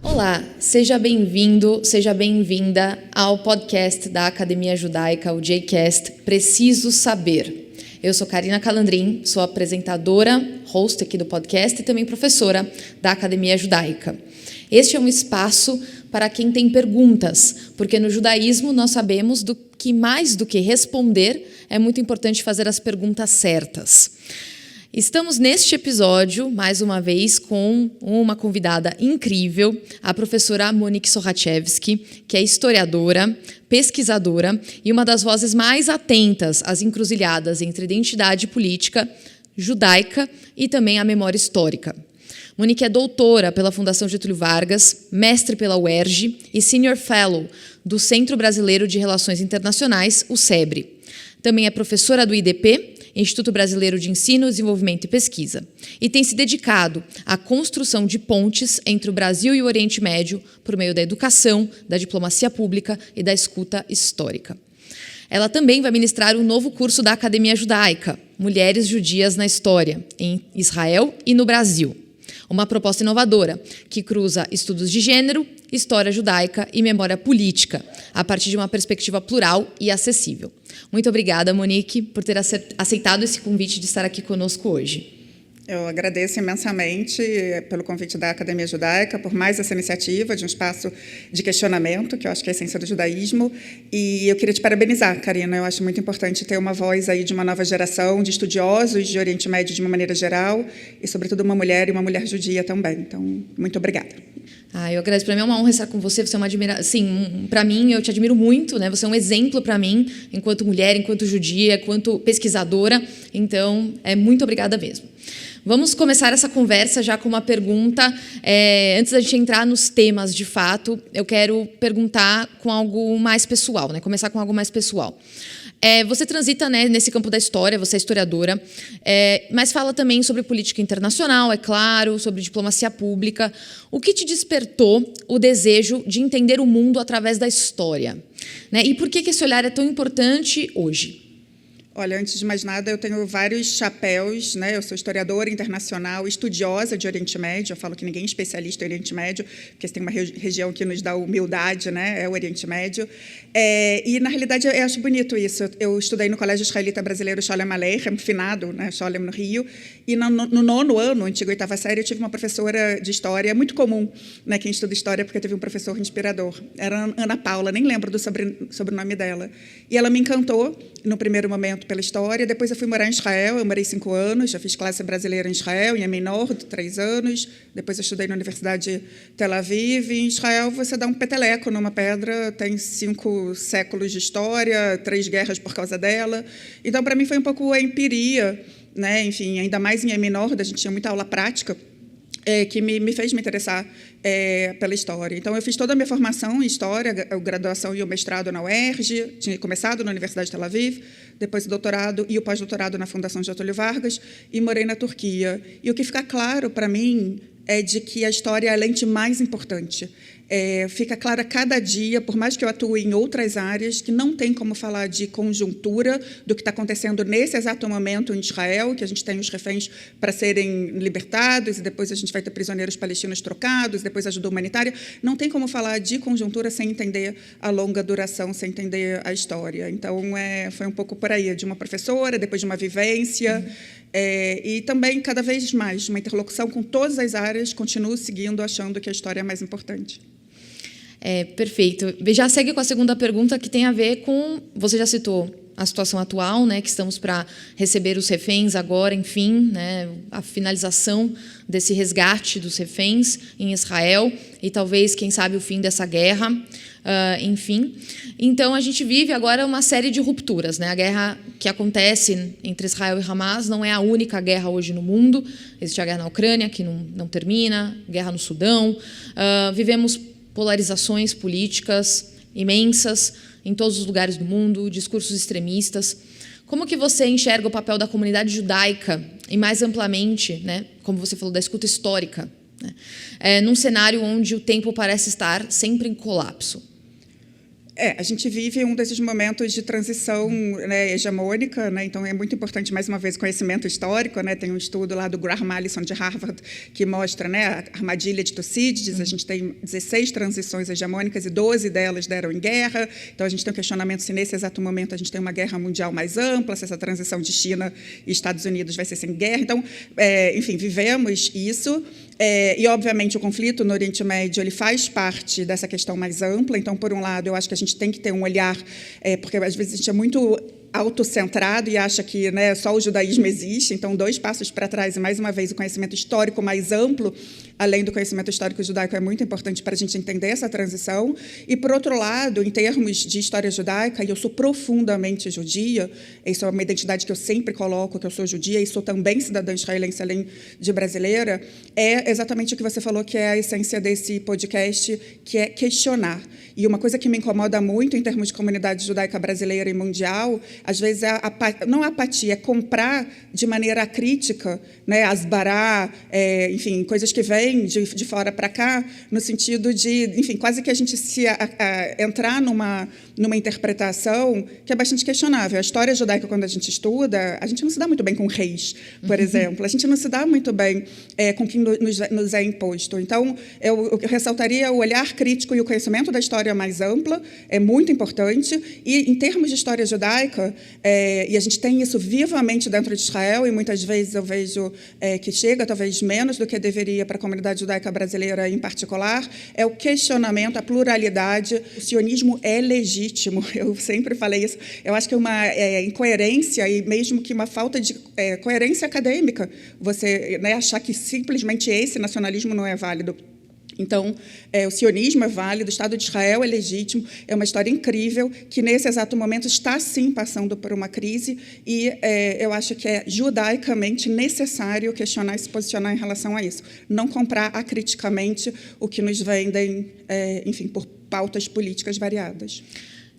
Olá, seja bem-vindo, seja bem-vinda ao podcast da Academia Judaica, o JCast Preciso Saber. Eu sou Karina Calandrin, sou apresentadora, host aqui do podcast e também professora da Academia Judaica. Este é um espaço para quem tem perguntas, porque no judaísmo nós sabemos que mais do que responder, é muito importante fazer as perguntas certas. Estamos neste episódio, mais uma vez, com uma convidada incrível, a professora Monique Sochachevski, que é historiadora, pesquisadora e uma das vozes mais atentas às encruzilhadas entre identidade política, judaica e também a memória histórica. Monique é doutora pela Fundação Getúlio Vargas, mestre pela UERJ e Senior Fellow do Centro Brasileiro de Relações Internacionais, o SEBRE. Também é professora do IDP, Instituto Brasileiro de Ensino, Desenvolvimento e Pesquisa, e tem se dedicado à construção de pontes entre o Brasil e o Oriente Médio por meio da educação, da diplomacia pública e da escuta histórica. Ela também vai ministrar um novo curso da Academia Judaica, Mulheres Judias na História, em Israel e no Brasil. Uma proposta inovadora que cruza estudos de gênero, história judaica e memória política, a partir de uma perspectiva plural e acessível. Muito obrigada, Monique, por ter aceitado esse convite de estar aqui conosco hoje. Eu agradeço imensamente pelo convite da Academia Judaica, por mais essa iniciativa de um espaço de questionamento, que eu acho que é a essência do judaísmo. E eu queria te parabenizar, Karina. Eu acho muito importante ter uma voz aí de uma nova geração de estudiosos de Oriente Médio de uma maneira geral e, sobretudo, uma mulher e uma mulher judia também. Então, muito obrigada. Eu agradeço. Para mim é uma honra estar com você. Você é uma admiração. Sim, para mim, eu te admiro muito, né? Você é um exemplo para mim, enquanto mulher, enquanto judia, enquanto pesquisadora. Então, muito obrigada mesmo. Vamos começar essa conversa já com uma pergunta. Antes da gente entrar nos temas, de fato, eu quero perguntar com algo mais pessoal, né? Começar com algo mais pessoal. Você transita, né, nesse campo da história, você é historiadora, mas fala também sobre política internacional, é claro, sobre diplomacia pública. O que te despertou o desejo de entender o mundo através da história? Né? E por que esse olhar é tão importante hoje? Olha, antes de mais nada, eu tenho vários chapéus, né? Eu sou historiadora internacional, estudiosa de Oriente Médio. Eu falo que ninguém é especialista em Oriente Médio, porque tem uma região que nos dá humildade, né? É o Oriente Médio. E, na realidade, eu acho bonito isso. Eu estudei no Colégio Israelita Brasileiro Sholem Aleichem, finado, né? Sholem, no Rio. E no 9º ano, antiga 8ª série, eu tive uma professora de história, muito comum, né? Quem estuda história, porque teve um professor inspirador. Era Ana Paula, nem lembro do sobrenome dela. E ela me encantou, no primeiro momento, pela história. Depois eu fui morar em Israel, eu morei 5 anos, já fiz classe brasileira em Israel, em Yemen Nord, 3 anos. Depois eu estudei na Universidade de Tel Aviv. E em Israel você dá um peteleco numa pedra, tem 5 séculos de história, 3 guerras por causa dela. Então, para mim, foi um pouco a empiria, né? Enfim, ainda mais em Yemen Nord, a gente tinha muita aula prática, que me fez me interessar pela história. Então, eu fiz toda a minha formação em História, a graduação e o mestrado na UERJ, tinha começado na Universidade de Tel Aviv, depois o doutorado e o pós-doutorado na Fundação Getúlio Vargas, e morei na Turquia. E o que fica claro para mim é de que a história é a lente mais importante. Fica claro a cada dia, por mais que eu atue em outras áreas, que não tem como falar de conjuntura do que está acontecendo nesse exato momento em Israel, que a gente tem os reféns para serem libertados, e depois a gente vai ter prisioneiros palestinos trocados, depois ajuda humanitária. Não tem como falar de conjuntura sem entender a longa duração, sem entender a história. Então, foi um pouco por aí, de uma professora, depois de uma vivência, e também, cada vez mais, uma interlocução com todas as áreas, continuo seguindo, achando que a história é mais importante. Perfeito. Já segue com a segunda pergunta, que tem a ver com... Você já citou a situação atual, né, que estamos para receber os reféns agora, enfim, né, a finalização desse resgate dos reféns em Israel e talvez, quem sabe, o fim dessa guerra, enfim. Então, a gente vive agora uma série de rupturas, né? A guerra que acontece entre Israel e Hamas não é a única guerra hoje no mundo. Existe a guerra na Ucrânia, que não termina, guerra no Sudão. Vivemos polarizações políticas imensas em todos os lugares do mundo, discursos extremistas. Como que você enxerga o papel da comunidade judaica e, mais amplamente, né, como você falou, da escuta histórica, né, num cenário onde o tempo parece estar sempre em colapso? A gente vive um desses momentos de transição, né, hegemônica, né, então é muito importante, mais uma vez, conhecimento histórico, né, tem um estudo lá do Graham Allison, de Harvard, que mostra, né, a armadilha de Tucídides, a gente tem 16 transições hegemônicas e 12 delas deram em guerra, então a gente tem um questionamento se nesse exato momento a gente tem uma guerra mundial mais ampla, se essa transição de China e Estados Unidos vai ser sem guerra, então, enfim, vivemos isso. E, obviamente, o conflito no Oriente Médio ele faz parte dessa questão mais ampla. Então, por um lado, eu acho que a gente tem que ter um olhar, porque às vezes a gente é muito autocentrado e acha que, né, só o judaísmo existe. Então, 2 passos para trás e, mais uma vez, o conhecimento histórico mais amplo, além do conhecimento histórico judaico, é muito importante para a gente entender essa transição. E, por outro lado, em termos de história judaica, e eu sou profundamente judia, isso é uma identidade que eu sempre coloco, que eu sou judia e sou também cidadã israelense, além de brasileira, é exatamente o que você falou, que é a essência desse podcast, que é questionar. E uma coisa que me incomoda muito em termos de comunidade judaica brasileira e mundial, às vezes, não a apatia, é comprar de maneira crítica, né, asbará, enfim, coisas que vêm de fora para cá, no sentido de, enfim, quase que a gente entrar numa interpretação que é bastante questionável. A história judaica, quando a gente estuda, a gente não se dá muito bem com reis, por exemplo. A gente não se dá muito bem com quem nos é imposto. Então, eu ressaltaria o olhar crítico e o conhecimento da história mais ampla, é muito importante. E, em termos de história judaica, e a gente tem isso vivamente dentro de Israel, e muitas vezes eu vejo que chega, talvez menos do que deveria para a comunidade judaica brasileira em particular, é o questionamento, a pluralidade. O sionismo é legítimo, eu sempre falei isso. Eu acho que é uma incoerência e mesmo que uma falta de coerência acadêmica, você, né, achar que simplesmente esse nacionalismo não é válido. Então, o sionismo é válido, o Estado de Israel é legítimo, é uma história incrível, que, nesse exato momento, está, sim, passando por uma crise, e eu acho que é judaicamente necessário questionar e se posicionar em relação a isso. Não comprar acriticamente o que nos vendem, enfim, por pautas políticas variadas.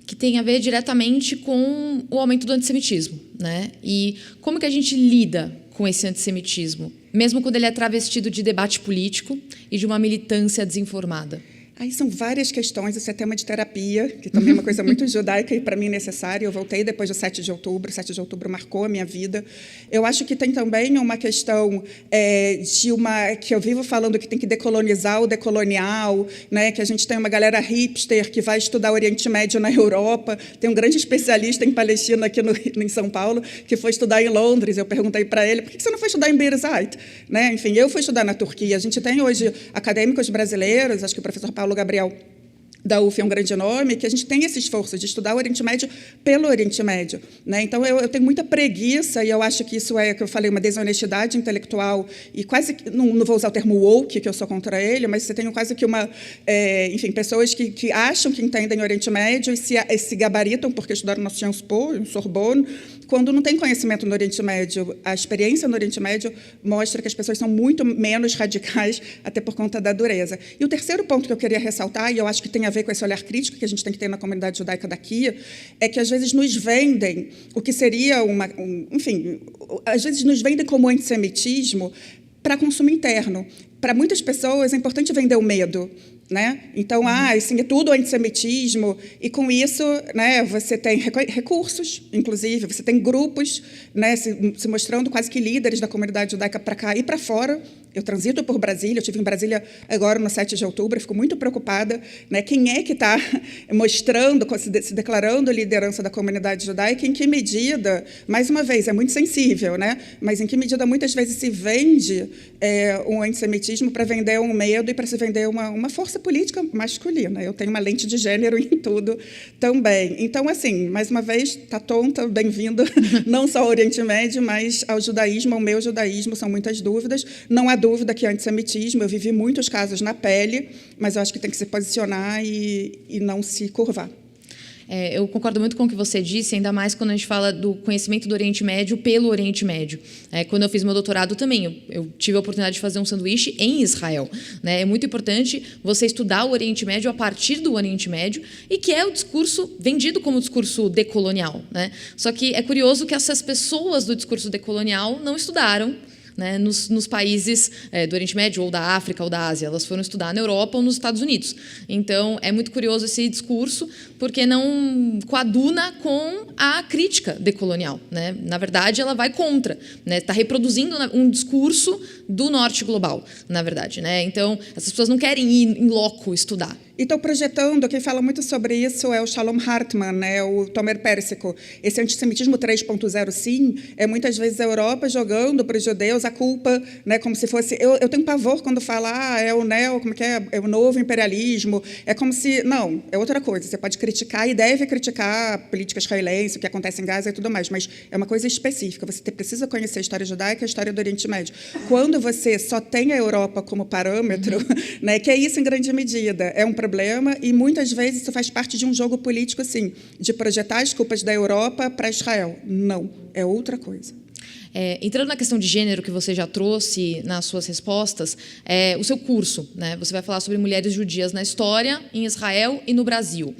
Que tem a ver diretamente com o aumento do antissemitismo, né? E como que a gente lida com esse antissemitismo, mesmo quando ele é travestido de debate político e de uma militância desinformada? Aí são várias questões, isso é tema de terapia, que também é uma coisa muito judaica e, para mim, necessária. Eu voltei depois do 7 de outubro, 7 de outubro marcou a minha vida. Eu acho que tem também uma questão que eu vivo falando que tem que decolonizar o decolonial, né? Que a gente tem uma galera hipster que vai estudar Oriente Médio na Europa. Tem um grande especialista em Palestina aqui em São Paulo que foi estudar em Londres. Eu perguntei para ele, por que você não foi estudar em Birzeit? Né? Enfim, eu fui estudar na Turquia. A gente tem hoje acadêmicos brasileiros, acho que o professor Paulo Gabriel da UF é um grande nome, que a gente tem esse esforço de estudar o Oriente Médio pelo Oriente Médio, né? Então, eu tenho muita preguiça, e eu acho que isso que eu falei, uma desonestidade intelectual, e quase, não vou usar o termo woke, que eu sou contra ele, mas você tem quase que enfim, pessoas que acham que entendem o Oriente Médio e se gabaritam porque estudaram no Sciences Po, no Sorbonne, quando não tem conhecimento no Oriente Médio. A experiência no Oriente Médio mostra que as pessoas são muito menos radicais, até por conta da dureza. E o terceiro ponto que eu queria ressaltar, e eu acho que tem a ver com esse olhar crítico que a gente tem que ter na comunidade judaica daqui, é que, às vezes, nos vendem o que seria enfim, às vezes nos vendem como antissemitismo para consumo interno. Para muitas pessoas, é importante vender o medo, né? Então, assim, é tudo antissemitismo, e com isso, né, você tem recursos, inclusive, você tem grupos, né, se mostrando quase que líderes da comunidade judaica para cá e para fora. Eu transito por Brasília, eu estive em Brasília agora no 7 de outubro, fico muito preocupada, né, quem é que está mostrando, se declarando liderança da comunidade judaica, em que medida, mais uma vez, é muito sensível, né, mas em que medida muitas vezes se vende um antissemitismo para vender um medo e para se vender uma força política masculina. Eu tenho uma lente de gênero em tudo também. Então, assim, mais uma vez, tá tonta, bem-vindo não só ao Oriente Médio, mas ao judaísmo, ao meu judaísmo, são muitas dúvidas. Não há dúvida que é antissemitismo, eu vivi muitos casos na pele, mas eu acho que tem que se posicionar e não se curvar. Eu concordo muito com o que você disse, ainda mais quando a gente fala do conhecimento do Oriente Médio pelo Oriente Médio. Quando eu fiz meu doutorado também, eu tive a oportunidade de fazer um sanduíche em Israel, né? É muito importante você estudar o Oriente Médio a partir do Oriente Médio, e que é o discurso vendido como discurso decolonial, né? Só que é curioso que essas pessoas do discurso decolonial não estudaram né, nos países do Oriente Médio, ou da África, ou da Ásia. Elas foram estudar na Europa ou nos Estados Unidos. Então, é muito curioso esse discurso, porque não coaduna com a crítica decolonial, né? Na verdade, ela vai contra, né? Está reproduzindo um discurso do norte global, na verdade, né? Então, essas pessoas não querem ir em loco estudar. E estou projetando, quem fala muito sobre isso é o Shalom Hartman, né, o Tomer Pérsico. Esse antissemitismo 3.0, sim, é muitas vezes a Europa jogando para os judeus a culpa, né, como se fosse... Eu tenho pavor quando fala, é o como que é o novo imperialismo, é como se... Não, é outra coisa. Você pode criticar e deve criticar a política israelense, o que acontece em Gaza e tudo mais, mas é uma coisa específica. Você precisa conhecer a história judaica e a história do Oriente Médio. Quando você só tem a Europa como parâmetro, né, que é isso em grande medida, é um problema, e muitas vezes isso faz parte de um jogo político, assim, de projetar as culpas da Europa para Israel. Não, é outra coisa. Entrando na questão de gênero que você já trouxe nas suas respostas, o seu curso, né? Você vai falar sobre mulheres judias na história, em Israel e no Brasil.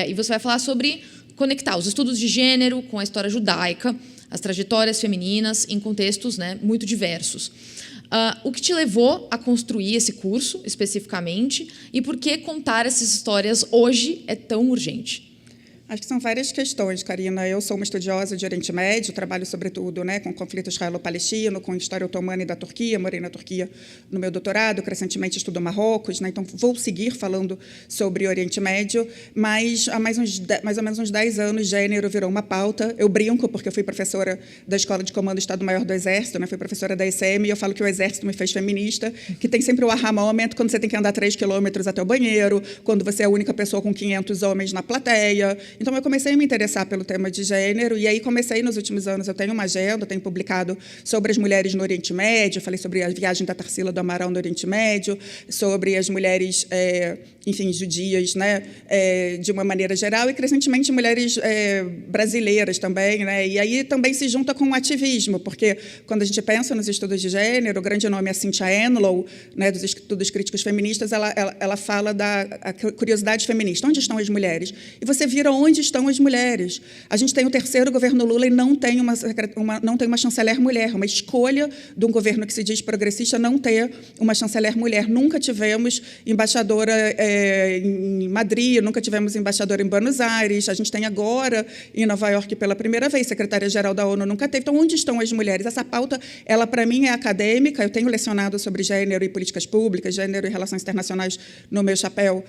E você vai falar sobre conectar os estudos de gênero com a história judaica, as trajetórias femininas em contextos, né, muito diversos. O que te levou a construir esse curso, especificamente, e por que contar essas histórias hoje é tão urgente? Acho que são várias questões, Karina. Eu sou uma estudiosa de Oriente Médio, trabalho, sobretudo, né, com o conflito israelo-palestino, com história otomana e da Turquia, morei na Turquia no meu doutorado, crescentemente estudo Marrocos, né, então vou seguir falando sobre Oriente Médio, mas há mais ou menos uns 10 anos, gênero virou uma pauta. Eu brinco, porque eu fui professora da Escola de Comando Estado-Maior do Exército, né, fui professora da ECM, e eu falo que o Exército me fez feminista, que tem sempre o aha moment, quando você tem que andar 3 quilômetros até o banheiro, quando você é a única pessoa com 500 homens na plateia. Então, eu comecei a me interessar pelo tema de gênero, e aí comecei nos últimos anos, eu tenho uma agenda, tenho publicado sobre as mulheres no Oriente Médio, falei sobre a viagem da Tarsila do Amaral no Oriente Médio, sobre as mulheres, enfim, judias, né, de uma maneira geral, e crescentemente mulheres brasileiras também, né, e aí também se junta com o ativismo, porque quando a gente pensa nos estudos de gênero, o grande nome é Cynthia Enlow, né, dos estudos críticos feministas, ela fala da curiosidade feminista, onde estão as mulheres? E você vira onde estão as mulheres. A gente tem o terceiro governo Lula e não tem uma chanceler mulher, uma escolha de um governo que se diz progressista não ter uma chanceler mulher. Nunca tivemos embaixadora em Madrid, nunca tivemos embaixadora em Buenos Aires, a gente tem agora em Nova York pela primeira vez, secretária-geral da ONU nunca teve. Então, onde estão as mulheres? Essa pauta, ela para mim é acadêmica, eu tenho lecionado sobre gênero e políticas públicas, gênero e relações internacionais no meu chapéu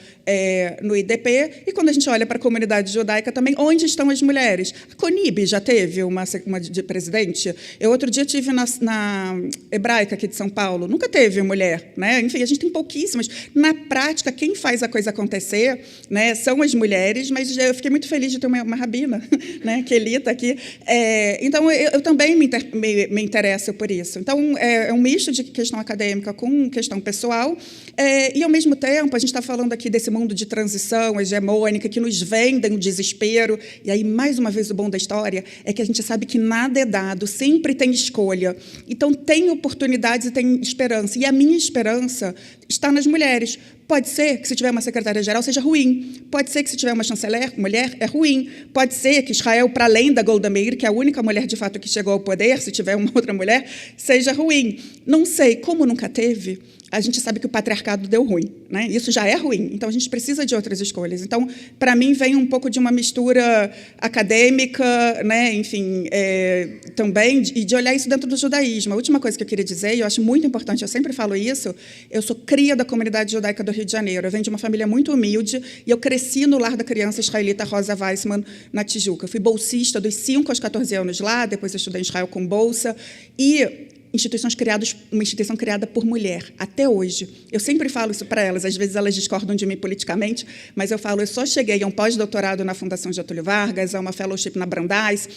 no IDP, e quando a gente olha para a comunidade judaica também, onde estão as mulheres? A CONIB já teve uma de presidente? Eu outro dia tive na Hebraica aqui de São Paulo, nunca teve mulher, né? Enfim, a gente tem pouquíssimas. Na prática, quem faz a coisa acontecer, né, são as mulheres, mas eu fiquei muito feliz de ter uma rabina, né, Kelita aqui. Então, eu também me interesso por isso. Então, é um misto de questão acadêmica com questão pessoal, e, ao mesmo tempo, a gente está falando aqui desse mundo de transição hegemônica que nos vendem o desespero. E aí, mais uma vez, o bom da história é que a gente sabe que nada é dado, sempre tem escolha. Então, tem oportunidades e tem esperança. E a minha esperança está nas mulheres. Pode ser que, se tiver uma secretária-geral, seja ruim. Pode ser que, se tiver uma chanceler, mulher, é ruim. Pode ser que Israel, para além da Golda Meir, que é a única mulher, de fato, que chegou ao poder, se tiver uma outra mulher, seja ruim. Não sei, como nunca teve, a gente sabe que o patriarcado deu ruim, né? Isso já é ruim, então a gente precisa de outras escolhas. Então, para mim, vem um pouco de uma mistura acadêmica, né? Enfim, também, e de olhar isso dentro do judaísmo. A última coisa que eu queria dizer, e eu acho muito importante, eu sempre falo isso, eu sou cria da comunidade judaica do Rio de Janeiro, eu venho de uma família muito humilde, e eu cresci no lar da criança israelita Rosa Weissman, na Tijuca. Eu fui bolsista dos 5 aos 14 anos lá, depois eu estudei em Israel com bolsa, e uma instituição criada por mulher, até hoje. Eu sempre falo isso para elas, às vezes elas discordam de mim politicamente, mas eu falo, eu só cheguei a um pós-doutorado na Fundação Getúlio Vargas, a uma fellowship na Brandeis,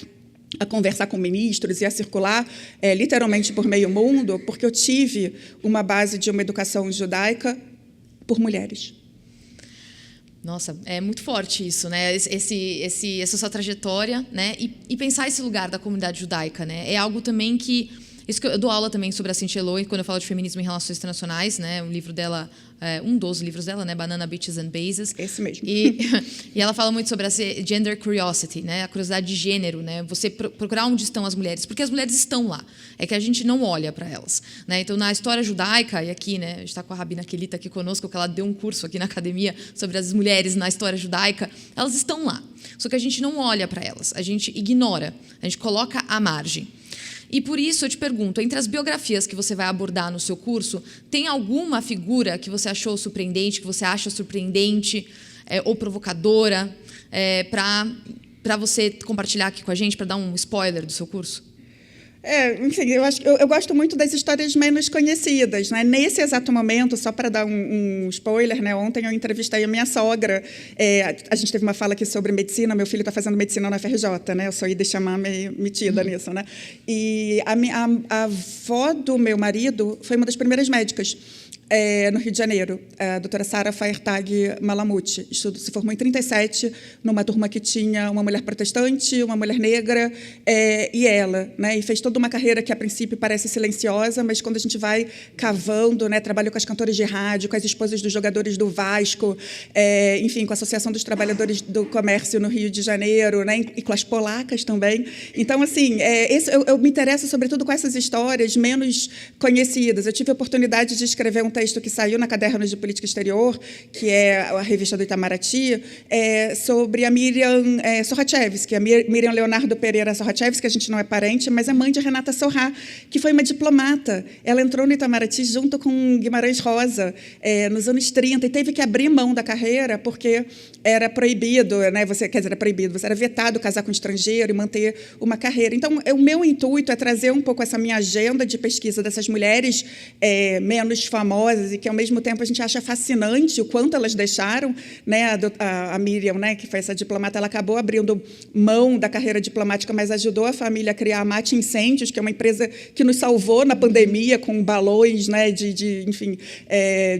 a conversar com ministros e a circular literalmente por meio mundo, porque eu tive uma base de uma educação judaica por mulheres. Nossa, é muito forte isso, né? Essa sua trajetória, né? E pensar esse lugar da comunidade judaica, né? É algo também que Isso que eu dou aula também sobre a Cynthia Eloy, quando eu falo de feminismo em relações internacionais, né? Um livro dela, um dos livros dela, né? Banana, Bitches and Bases. Esse mesmo. E ela fala muito sobre a gender curiosity, né? A curiosidade de gênero, né? Você procurar onde estão as mulheres, porque as mulheres estão lá. É que a gente não olha para elas, né? Então, na história judaica, e aqui, né? A gente está com a Rabina Kelita aqui conosco, que ela deu um curso aqui na academia sobre as mulheres na história judaica. Elas estão lá. Só que a gente não olha para elas, a gente ignora, a gente coloca à margem. E por isso eu te pergunto, entre as biografias que você vai abordar no seu curso, tem alguma figura que você achou surpreendente, que você acha surpreendente ou provocadora, para você compartilhar aqui com a gente, para dar um spoiler do seu curso? Enfim, eu gosto muito das histórias menos conhecidas, né? Nesse exato momento, só para dar um spoiler, né? Ontem eu entrevistei a minha sogra. A gente teve uma fala aqui sobre medicina. Meu filho está fazendo medicina na FRJ, né? Eu sou de chamar meio metida nisso, né? E a avó do meu marido foi uma das primeiras médicas no Rio de Janeiro, a doutora Sara Faertag Malamute. Se formou em 1937, numa turma que tinha uma mulher protestante, uma mulher negra e ela, né? E fez toda uma carreira que, a princípio, parece silenciosa, mas quando a gente vai cavando, né? Trabalhou com as cantoras de rádio, com as esposas dos jogadores do Vasco, enfim, com a Associação dos Trabalhadores do Comércio no Rio de Janeiro, né? E com as polacas também. Então, assim, eu me interesso, sobretudo, com essas histórias menos conhecidas. Eu tive a oportunidade de escrever um texto que saiu na Cadernos de Política Exterior, que é a revista do Itamaraty, sobre a Miriam Sorachevsky, a Miriam Leonardo Pereira Sorachevsky, que a gente não é parente, mas é mãe de Renata Sorrah, que foi uma diplomata. Ela entrou no Itamaraty junto com Guimarães Rosa, nos anos 30, e teve que abrir mão da carreira porque era proibido, né? Você era vetado casar com um estrangeiro e manter uma carreira. Então, o meu intuito é trazer um pouco essa minha agenda de pesquisa dessas mulheres menos famosas, e que, ao mesmo tempo, a gente acha fascinante o quanto elas deixaram, né? A Miriam, né, que foi essa diplomata, ela acabou abrindo mão da carreira diplomática, mas ajudou a família a criar a Mate Incêndios, que é uma empresa que nos salvou na pandemia com balões, né, de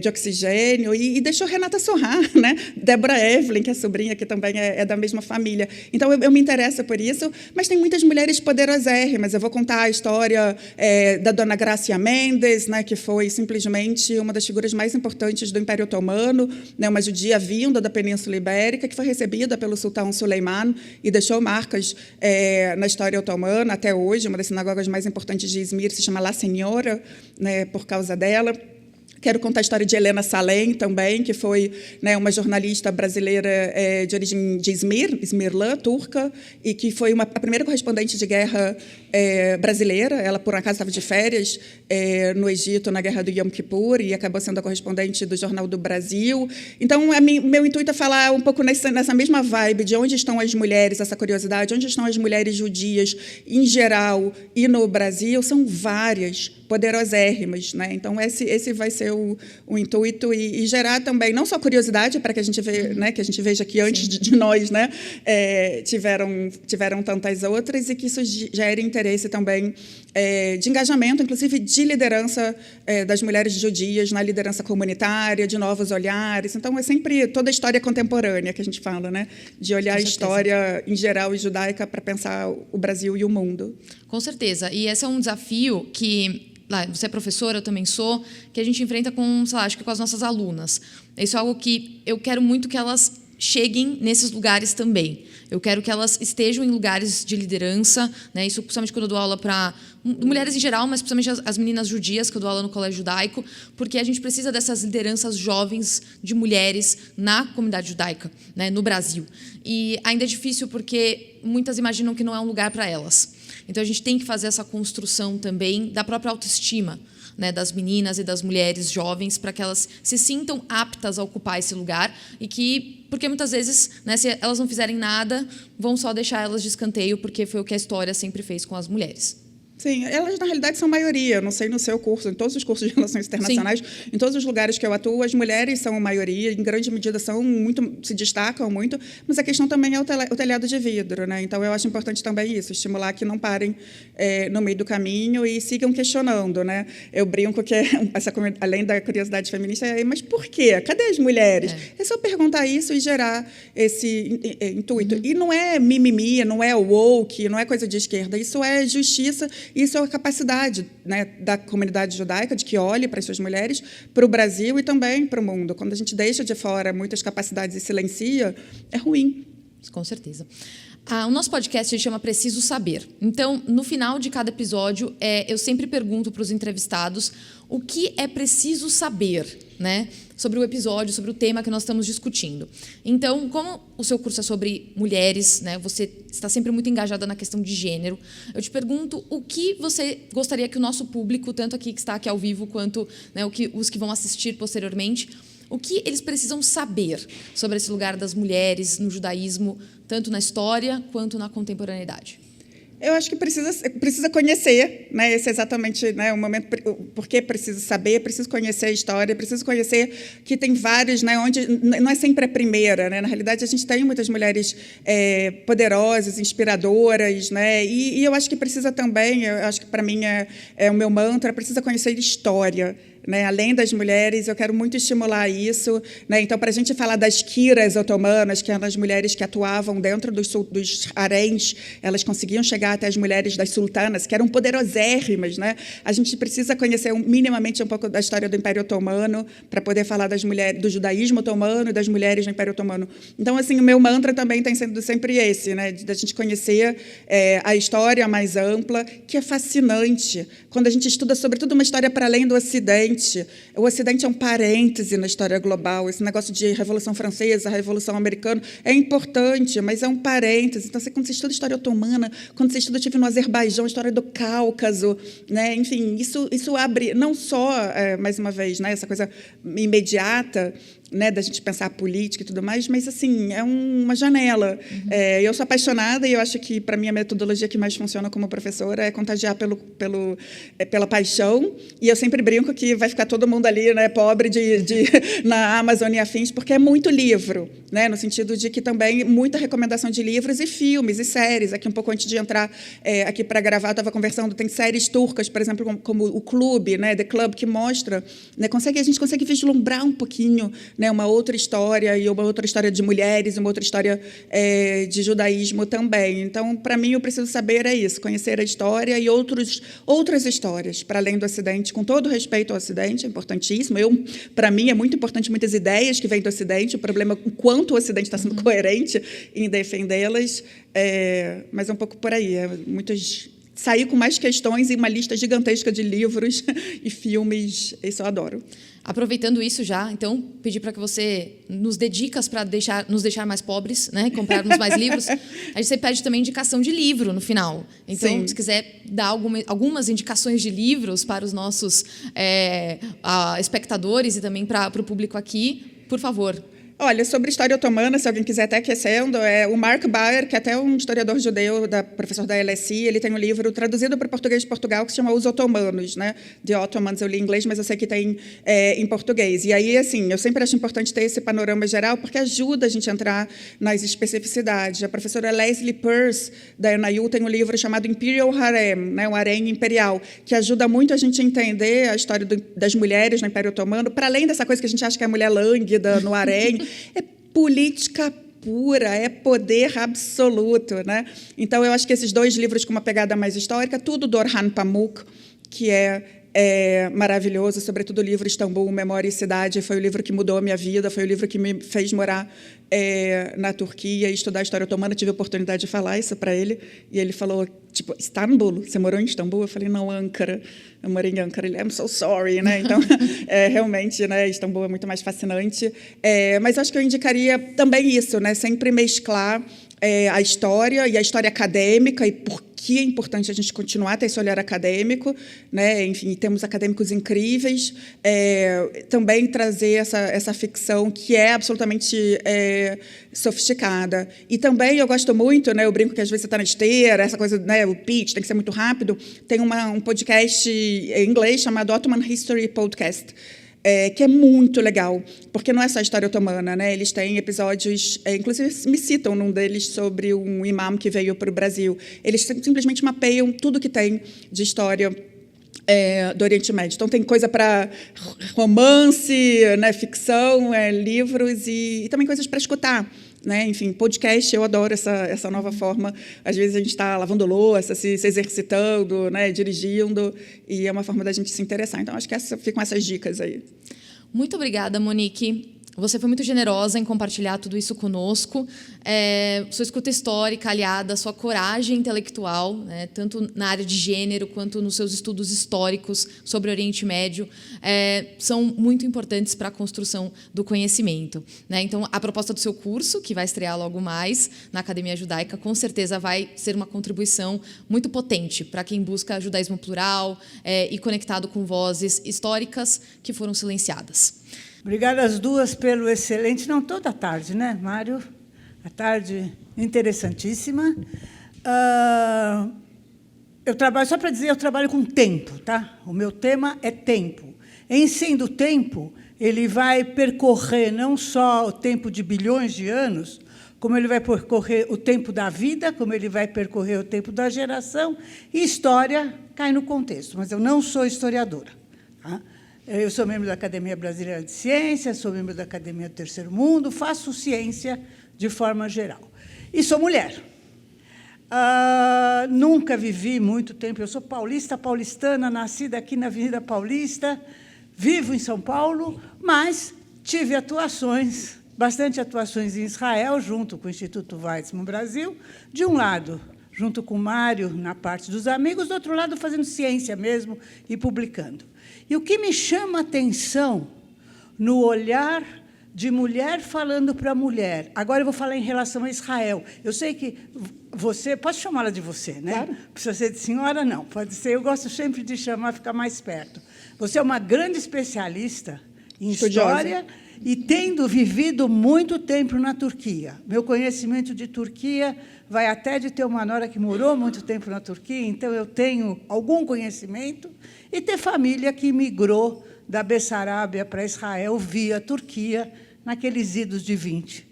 oxigênio, e deixou Renata Sorrah, né? Débora Evelyn, que é sobrinha, que também é da mesma família. Então, eu me interesso por isso, mas tem muitas mulheres poderosérrimas. Eu vou contar a história da dona Gracia Mendes, né, que foi simplesmente uma das figuras mais importantes do Império Otomano, né, uma judia vinda da Península Ibérica, que foi recebida pelo sultão Suleiman e deixou marcas na história otomana até hoje. Uma das sinagogas mais importantes de Izmir se chama La Senhora, né, por causa dela. Quero contar a história de Helena Salem também, que foi, né, uma jornalista brasileira de origem de Izmirlã, turca, e que foi a primeira correspondente de guerra brasileira. Ela, por acaso, estava de férias no Egito, na Guerra do Yom Kippur, e acabou sendo a correspondente do Jornal do Brasil. Então, meu intuito é falar um pouco nessa mesma vibe de onde estão as mulheres, essa curiosidade, onde estão as mulheres judias em geral e no Brasil. São várias, poderosérrimas, né? Então, esse vai ser o intuito, e gerar também não só curiosidade para que a gente né, que a gente veja que antes de nós, né, tiveram tantas outras, e que isso gere interesse também de engajamento, inclusive de liderança das mulheres judias na liderança comunitária, de novos olhares. Então, é sempre toda a história contemporânea que a gente fala, né, de olhar a história em geral e judaica para pensar o Brasil e o mundo. Com certeza. E esse é um desafio que você é professora, eu também sou, que a gente enfrenta com, sei lá, acho que com as nossas alunas. Isso é algo que eu quero muito que elas cheguem nesses lugares também. Eu quero que elas estejam em lugares de liderança, né? Isso principalmente quando eu dou aula para mulheres em geral, mas principalmente as meninas judias, que eu dou aula no colégio judaico, porque a gente precisa dessas lideranças jovens de mulheres na comunidade judaica, né, no Brasil. E ainda é difícil porque muitas imaginam que não é um lugar para elas. Então, a gente tem que fazer essa construção também da própria autoestima, né, das meninas e das mulheres jovens, para que elas se sintam aptas a ocupar esse lugar, porque muitas vezes, né, se elas não fizerem nada, vão só deixar elas de escanteio, porque foi o que a história sempre fez com as mulheres. Sim, elas, na realidade, são maioria. Eu não sei no seu curso, em todos os cursos de relações internacionais, sim, em todos os lugares que eu atuo, as mulheres são maioria, em grande medida se destacam muito, mas a questão também é o telhado de vidro, né? Então, eu acho importante também isso, estimular que não parem no meio do caminho e sigam questionando, né? Eu brinco que, além da curiosidade feminista, mas por quê? Cadê as mulheres? É só perguntar isso e gerar esse intuito. E não é mimimi, não é woke, não é coisa de esquerda, isso é justiça Isso é a capacidade, né, da comunidade judaica de que olhe para as suas mulheres, para o Brasil e também para o mundo. Quando a gente deixa de fora muitas capacidades e silencia, é ruim. Com certeza. O nosso podcast se chama Preciso Saber. Então, no final de cada episódio, eu sempre pergunto para os entrevistados o que é preciso saber, né, sobre o episódio, sobre o tema que nós estamos discutindo. Então, como o seu curso é sobre mulheres, né, você está sempre muito engajada na questão de gênero, eu te pergunto o que você gostaria que o nosso público, tanto aqui que está aqui ao vivo, quanto, né, os que vão assistir posteriormente, o que eles precisam saber sobre esse lugar das mulheres no judaísmo, tanto na história quanto na contemporaneidade? Eu acho que precisa conhecer, né? Esse é exatamente, né, o momento. Porque precisa saber, preciso conhecer a história, preciso conhecer que tem vários, né, onde não é sempre a primeira, né? Na realidade, a gente tem muitas mulheres poderosas, inspiradoras, né? E eu acho que precisa também, eu acho que para mim é o meu mantra, precisa conhecer história. Né, além das mulheres, eu quero muito estimular isso. Né, então, para a gente falar das quiras otomanas, que eram as mulheres que atuavam dentro dos haréns, elas conseguiam chegar até as mulheres das sultanas, que eram poderosérrimas. Né, a gente precisa conhecer minimamente um pouco da história do Império Otomano para poder falar das mulheres, do judaísmo otomano e das mulheres do Império Otomano. Então, assim, o meu mantra também tem sido sempre esse, né, da gente conhecer a história mais ampla, que é fascinante. Quando a gente estuda, sobretudo, uma história para além do Ocidente. O Ocidente é um parêntese na história global. Esse negócio de Revolução Francesa, Revolução Americana, é importante, mas é um parêntese. Então, quando você estuda a história otomana, quando você estuda, eu tive no Azerbaijão, a história do Cáucaso, né? Enfim, isso abre não só, mais uma vez, né, essa coisa imediata, né, da gente pensar a política e tudo mais, mas assim é uma janela. Eu sou apaixonada e eu acho que, para mim, a metodologia que mais funciona como professora é contagiar pela paixão, e eu sempre brinco que vai ficar todo mundo ali, né, pobre na Amazon e afins, porque é muito livro, né, no sentido de que também muita recomendação de livros e filmes e séries. Aqui, um pouco antes de entrar aqui para gravar, eu estava conversando, tem séries turcas, por exemplo, como o Clube, né, The Club, que mostra, né, a gente consegue vislumbrar um pouquinho, né, uma outra história, e uma outra história de mulheres, uma outra história de judaísmo também. Então, para mim, eu preciso saber isso, conhecer a história e outras histórias, para além do Ocidente, com todo respeito ao Ocidente, é importantíssimo. Para mim, é muito importante muitas ideias que vêm do Ocidente, o problema é o quanto o Ocidente está sendo coerente em defendê-las, mas é um pouco por aí, sair com mais questões e uma lista gigantesca de livros e filmes, isso eu adoro. Aproveitando isso já, então, pedir para que você nos dê dicas para nos deixar mais pobres, né? Comprarmos mais livros. Aí você pede também indicação de livro no final. Então, sim, se quiser dar algumas indicações de livros para os nossos espectadores e também para o público aqui, por favor. Olha, sobre história otomana, se alguém quiser até aquecendo, o Mark Baer, que é até um historiador judeu, professor da LSI, ele tem um livro traduzido para português de Portugal que se chama Os Otomanos, né? The Ottomans, eu li em inglês, mas eu sei que tem em português. E aí, assim, eu sempre acho importante ter esse panorama geral, porque ajuda a gente a entrar nas especificidades. A professora Leslie Peirce, da NYU, tem um livro chamado Imperial Harem, né? O harém imperial, que ajuda muito a gente a entender a história das mulheres no Império Otomano, para além dessa coisa que a gente acha que é a mulher lânguida no harém. É política pura, é poder absoluto, né? Então, eu acho que esses dois livros com uma pegada mais histórica, tudo do Orhan Pamuk, que é maravilhoso, sobretudo o livro Istambul, Memória e Cidade, foi o livro que mudou a minha vida, foi o livro que me fez morar na Turquia e estudar a história otomana. Tive a oportunidade de falar isso para ele, e ele falou, tipo, Istambul? Você morou em Istambul? Eu falei, não, Ankara. Eu morei em Ankara. Ele, I'm so sorry, né? Então, realmente, né, Istambul é muito mais fascinante. Mas acho que eu indicaria também isso, né? Sempre mesclar a história e a história acadêmica, e por que é importante a gente continuar a ter esse olhar acadêmico, né? Enfim, temos acadêmicos incríveis, também trazer essa ficção que é absolutamente sofisticada. E também eu gosto muito, né? Eu brinco que às vezes você está na esteira, essa coisa, né? O pitch tem que ser muito rápido. Tem um podcast em inglês chamado Ottoman History Podcast, que é muito legal, porque não é só a história otomana, né? Eles têm episódios, inclusive me citam num deles sobre um imam que veio para o Brasil. Eles simplesmente mapeiam tudo que tem de história do Oriente Médio. Então, tem coisa para romance, né, ficção, livros e também coisas para escutar. né? Enfim, podcast, eu adoro essa nova forma. Às vezes a gente está lavando louça, se exercitando, né? Dirigindo, e é uma forma da gente se interessar. Então, acho que ficam essas dicas aí. Muito obrigada, Monique. Você foi muito generosa em compartilhar tudo isso conosco. Sua escuta histórica, aliada à sua coragem intelectual, né, tanto na área de gênero quanto nos seus estudos históricos sobre o Oriente Médio, são muito importantes para a construção do conhecimento, né? Então, a proposta do seu curso, que vai estrear logo mais na Academia Judaica, com certeza vai ser uma contribuição muito potente para quem busca judaísmo plural e conectado com vozes históricas que foram silenciadas. Obrigada às duas pelo excelente... Não, toda a tarde, né, Mário? A tarde interessantíssima. Eu trabalho, só para dizer, eu trabalho com tempo, tá? O meu tema é tempo. Em sendo tempo, ele vai percorrer não só o tempo de bilhões de anos, como ele vai percorrer o tempo da vida, como ele vai percorrer o tempo da geração, e história cai no contexto. Mas eu não sou historiadora, tá? Eu sou membro da Academia Brasileira de Ciências, sou membro da Academia do Terceiro Mundo, faço ciência de forma geral. E sou mulher. Nunca vivi muito tempo. Eu sou paulistana, nascida aqui na Avenida Paulista, vivo em São Paulo, mas tive bastante atuações em Israel, junto com o Instituto Weizmann Brasil, de um lado, junto com o Mário, na parte dos amigos, do outro lado, fazendo ciência mesmo e publicando. E o que me chama a atenção no olhar de mulher falando para mulher, agora eu vou falar em relação a Israel. Eu sei que você, posso chamá-la de você, né? Claro. Precisa ser de senhora, não. Pode ser, eu gosto sempre de chamar, ficar mais perto. Você é uma grande especialista em história e tendo vivido muito tempo na Turquia. Meu conhecimento de Turquia vai até de ter uma nora que morou muito tempo na Turquia, então eu tenho algum conhecimento, e ter família que migrou da Bessarábia para Israel via Turquia, naqueles idos de 20,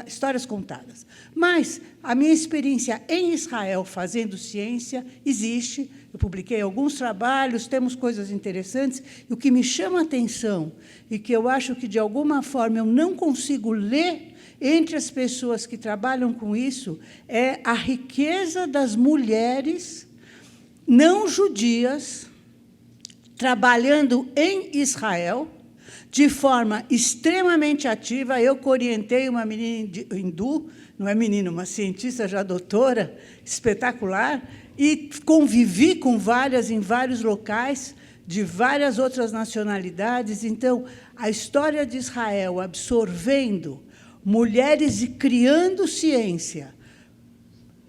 histórias contadas. Mas a minha experiência em Israel fazendo ciência existe, eu publiquei alguns trabalhos, temos coisas interessantes, e o que me chama a atenção, e que eu acho que, de alguma forma, eu não consigo ler entre as pessoas que trabalham com isso, é a riqueza das mulheres não judias trabalhando em Israel, de forma extremamente ativa. Eu que orientei uma menina hindu, não é menina, uma cientista já doutora, espetacular, e convivi com várias em vários locais, de várias outras nacionalidades. Então, a história de Israel absorvendo mulheres e criando ciência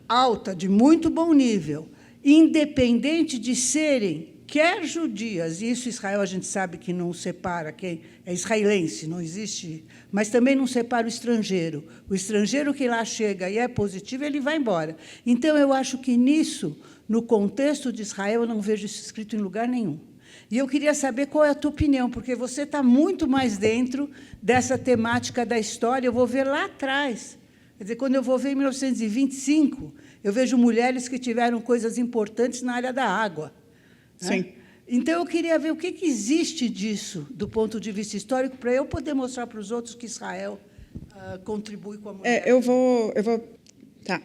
alta, de muito bom nível, independente de serem quer judias, e isso Israel a gente sabe que não separa, quem é israelense, não existe, mas também não separa o estrangeiro. O estrangeiro que lá chega e é positivo, ele vai embora. Então, eu acho que nisso, no contexto de Israel, eu não vejo isso escrito em lugar nenhum. E eu queria saber qual é a tua opinião, porque você está muito mais dentro dessa temática da história. Eu vou ver lá atrás. Quer dizer, quando eu vou ver em 1925, eu vejo mulheres que tiveram coisas importantes na área da água. Sim. Então, eu queria ver o que existe disso, do ponto de vista histórico, para eu poder mostrar para os outros que Israel contribui com a mulher.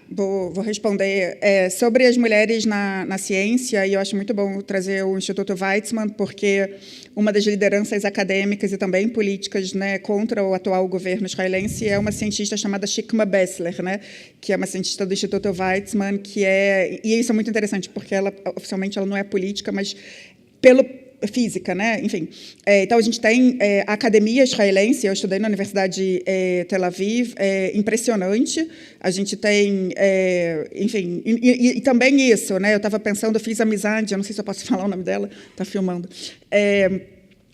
Vou responder sobre as mulheres na ciência, e eu acho muito bom trazer o Instituto Weizmann, porque uma das lideranças acadêmicas e também políticas, né, contra o atual governo israelense é uma cientista chamada Shikma Bessler, né, que é uma cientista do Instituto Weizmann, e isso é muito interessante, porque ela oficialmente ela não é política, mas física, né? Enfim. Então, a gente tem a academia israelense, eu estudei na Universidade Tel Aviv, impressionante. A gente tem, enfim, e também isso, né? Eu estava pensando, eu fiz amizade, eu não sei se eu posso falar o nome dela, está filmando.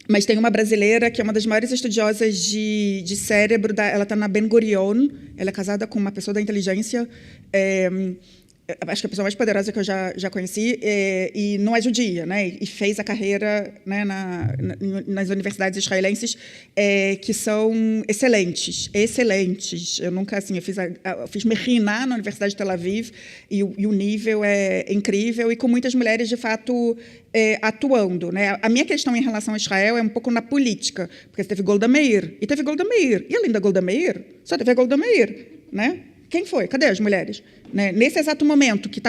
Mas tem uma brasileira que é uma das maiores estudiosas de cérebro, ela está na Ben Gurion, ela é casada com uma pessoa da inteligência acho que a pessoa mais poderosa que eu já conheci, e não é judia, né? E fez a carreira, né, nas universidades israelenses, que são excelentes. Eu nunca, assim, eu fiz Mechina na Universidade de Tel Aviv, e o nível é incrível, e com muitas mulheres, de fato, atuando, né? A minha questão em relação a Israel é um pouco na política, porque teve Golda Meir, e além da Golda Meir, só teve a Golda Meir, né? Quem foi? Cadê as mulheres? Né? Nesse exato momento, que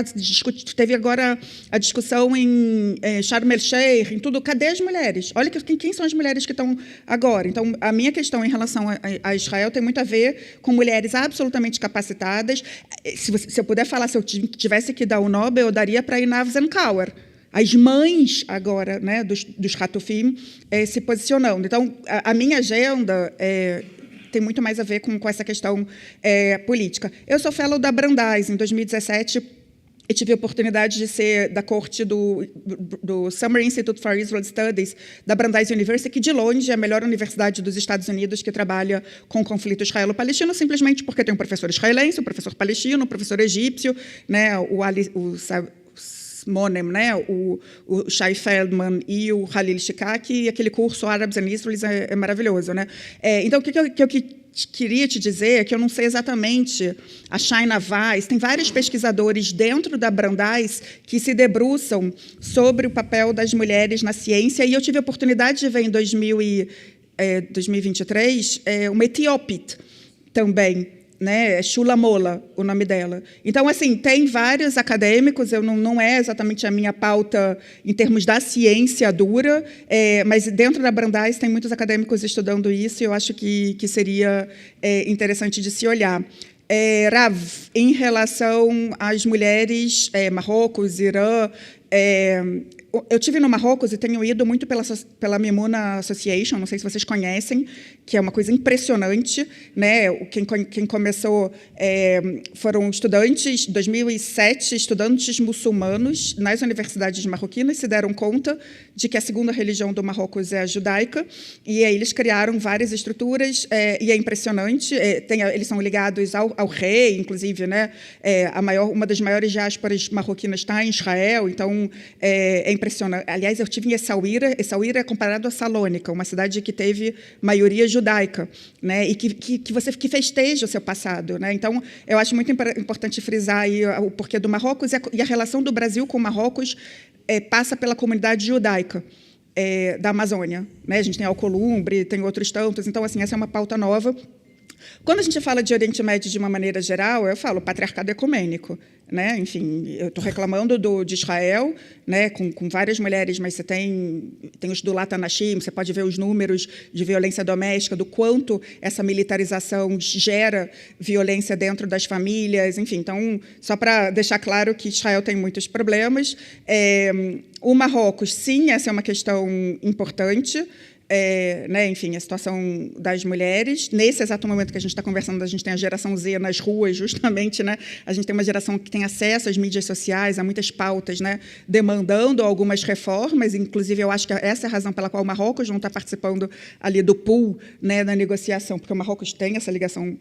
teve agora a discussão em Sharm el-Sheikh, em tudo, cadê as mulheres? Olha quem são as mulheres que estão agora. Então, a minha questão em relação a Israel tem muito a ver com mulheres absolutamente capacitadas. Se eu puder falar, se eu tivesse que dar o Nobel, eu daria para Einav Zenkauer. As mães, agora, né, dos Hatufim, se posicionando. Então, a minha agenda tem muito mais a ver com essa questão política. Eu sou fellow da Brandeis. Em 2017, eu tive a oportunidade de ser da corte do Summer Institute for Israel Studies da Brandeis University, que, de longe, é a melhor universidade dos Estados Unidos que trabalha com o conflito israelo-palestino, simplesmente porque tem um professor israelense, um professor palestino, um professor egípcio, né, o Monem, né, o Shai Feldman e o Halil Shikaki, e aquele curso Arabs and Israelis é maravilhoso, né? Então, o que eu queria te dizer é que eu não sei exatamente, a China Weiss, tem vários pesquisadores dentro da Brandeis que se debruçam sobre o papel das mulheres na ciência, e eu tive a oportunidade de ver em 2023 uma etíope também, né, Shula Mola, o nome dela. Então, assim, tem vários acadêmicos, não é exatamente a minha pauta em termos da ciência dura, mas dentro da Brandeis tem muitos acadêmicos estudando isso, e eu acho que seria interessante de se olhar. Rav, em relação às mulheres, Marrocos, Irã, eu estive no Marrocos e tenho ido muito pela Mimouna Association, não sei se vocês conhecem, que é uma coisa impressionante, né? Quem começou foram estudantes, em 2007, estudantes muçulmanos nas universidades marroquinas se deram conta de que a segunda religião do Marrocos é a judaica, e aí eles criaram várias estruturas, e é impressionante. Eles são ligados ao rei, inclusive, né? Uma das maiores diásporas marroquinas está em Israel, então é impressionante. Aliás, eu estive em Essaouira. Essaouira é comparado a Salônica, uma cidade que teve maioria judaica, né, e que festeja o seu passado, né? Então, eu acho muito importante frisar aí o porquê do Marrocos, e a relação do Brasil com o Marrocos passa pela comunidade judaica da Amazônia, né? A gente tem Alcolumbre, tem outros tantos. Então, assim, essa é uma pauta nova. Quando a gente fala de Oriente Médio de uma maneira geral, eu falo patriarcado ecumênico, né? Enfim, eu estou reclamando de Israel, né, com várias mulheres, mas você tem os do Latanashim, você pode ver os números de violência doméstica, do quanto essa militarização gera violência dentro das famílias, enfim. Então, só para deixar claro que Israel tem muitos problemas. O Marrocos, sim, essa é uma questão importante. Né, enfim, a situação das mulheres. Nesse exato momento que a gente está conversando, a gente tem a geração Z nas ruas, justamente, né? A gente tem uma geração que tem acesso às mídias sociais, a muitas pautas, né, demandando algumas reformas. Inclusive, eu acho que essa é a razão pela qual o Marrocos não está participando ali do pool, né, da negociação, porque o Marrocos tem essa ligação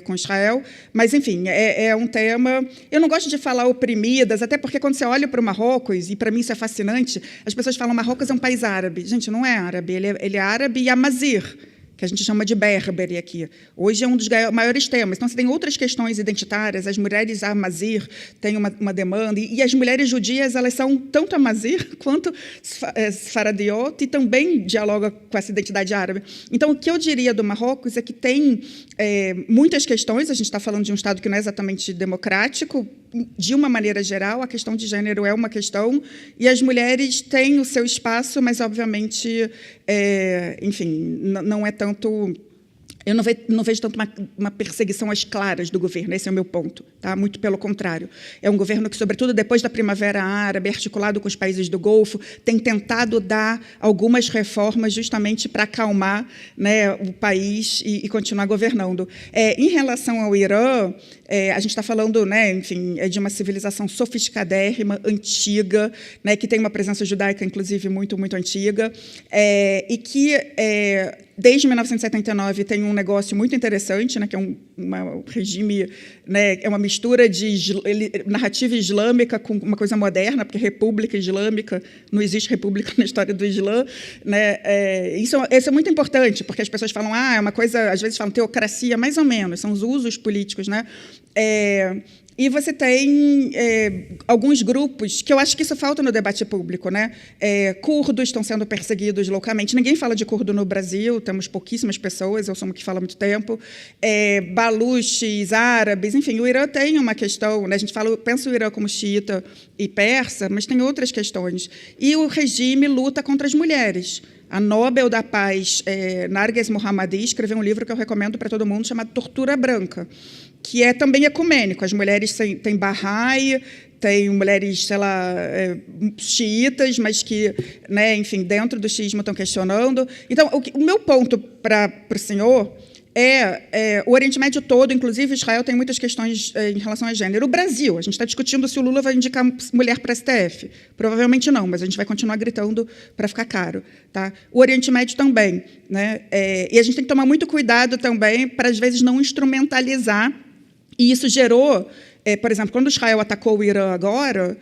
com Israel. Mas, enfim, é um tema... Eu não gosto de falar oprimidas, até porque quando você olha para o Marrocos, e para mim isso é fascinante, as pessoas falam que o Marrocos é um país árabe. Gente, não é árabe, ele é árabe e amazir, que a gente chama de berbere aqui. Hoje é um dos maiores temas. Então, você tem outras questões identitárias. As mulheres amazir têm uma demanda, e as mulheres judias, elas são tanto amazir quanto sfaradiot, e também dialogam com essa identidade árabe. Então, o que eu diria do Marrocos é que tem muitas questões. A gente está falando de um Estado que não é exatamente democrático. De uma maneira geral, a questão de gênero é uma questão, e as mulheres têm o seu espaço, mas, obviamente, enfim, não é tanto... Eu não vejo tanto uma perseguição às claras do governo, esse é o meu ponto. Tá? Muito pelo contrário. É um governo que, sobretudo depois da Primavera Árabe, articulado com os países do Golfo, tem tentado dar algumas reformas justamente para acalmar, né, o país e continuar governando. Em relação ao Irã, a gente está falando, né, enfim, de uma civilização sofisticadérrima, antiga, né, que tem uma presença judaica, inclusive, muito, muito antiga, e que desde 1979 tem um negócio muito interessante, né, que é um regime, né, é uma mistura de narrativa islâmica com uma coisa moderna, porque república islâmica, não existe república na história do Islã, né, isso é muito importante, porque as pessoas falam, é uma coisa, às vezes falam teocracia, mais ou menos, são os usos políticos, né, e você tem alguns grupos, que eu acho que isso falta no debate público, né? Curdos estão sendo perseguidos loucamente. Ninguém fala de curdo no Brasil, temos pouquíssimas pessoas, eu sou uma que fala há muito tempo. Baluches, árabes, enfim, o Irã tem uma questão, né? A gente pensa o Irã como xiita e persa, mas tem outras questões. E o regime luta contra as mulheres. A Nobel da Paz, Narges Mohammadi, escreveu um livro que eu recomendo para todo mundo, chamado Tortura Branca, que é também ecumênico. As mulheres têm Bahá'í, tem mulheres, sei lá, xiitas, mas que, né, enfim, dentro do xiismo estão questionando. Então, o meu ponto para o senhor o Oriente Médio todo, inclusive Israel, tem muitas questões em relação a gênero. O Brasil, a gente está discutindo se o Lula vai indicar mulher para STF. Provavelmente não, mas a gente vai continuar gritando para ficar caro. Tá? O Oriente Médio também. Né? E a gente tem que tomar muito cuidado também para, às vezes, não instrumentalizar. E isso gerou, por exemplo, quando Israel atacou o Irã agora,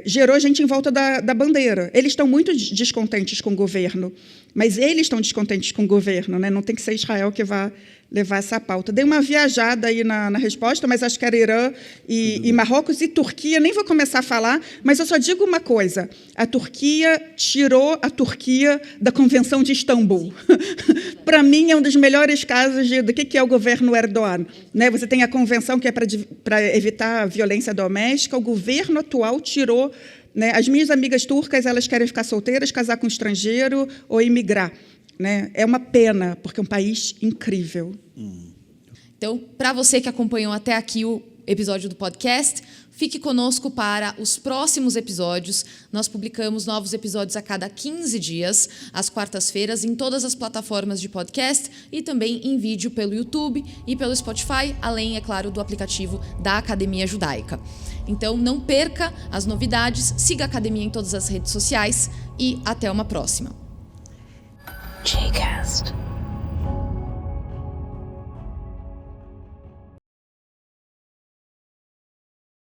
gerou gente em volta da bandeira. Eles estão muito descontentes com o governo, mas eles estão descontentes com o governo, né? Não tem que ser Israel que vá levar essa pauta. Dei uma viajada aí na resposta, mas acho que era Irã e Marrocos e Turquia, nem vou começar a falar, mas eu só digo uma coisa, a Turquia tirou a Turquia da Convenção de Istambul. Para mim, é um dos melhores casos do que é o governo Erdogan. Né? Você tem a convenção que é para evitar a violência doméstica, o governo atual tirou. Né? As minhas amigas turcas, elas querem ficar solteiras, casar com um estrangeiro ou emigrar. Né? É uma pena, porque é um país incrível. Então, para você que acompanhou até aqui o episódio do podcast, fique conosco para os próximos episódios. Nós publicamos novos episódios a cada 15 dias, às quartas-feiras, em todas as plataformas de podcast e também em vídeo pelo YouTube e pelo Spotify, além, é claro, do aplicativo da Academia Judaica. Então, não perca as novidades, siga a Academia em todas as redes sociais e até uma próxima. J-Cast.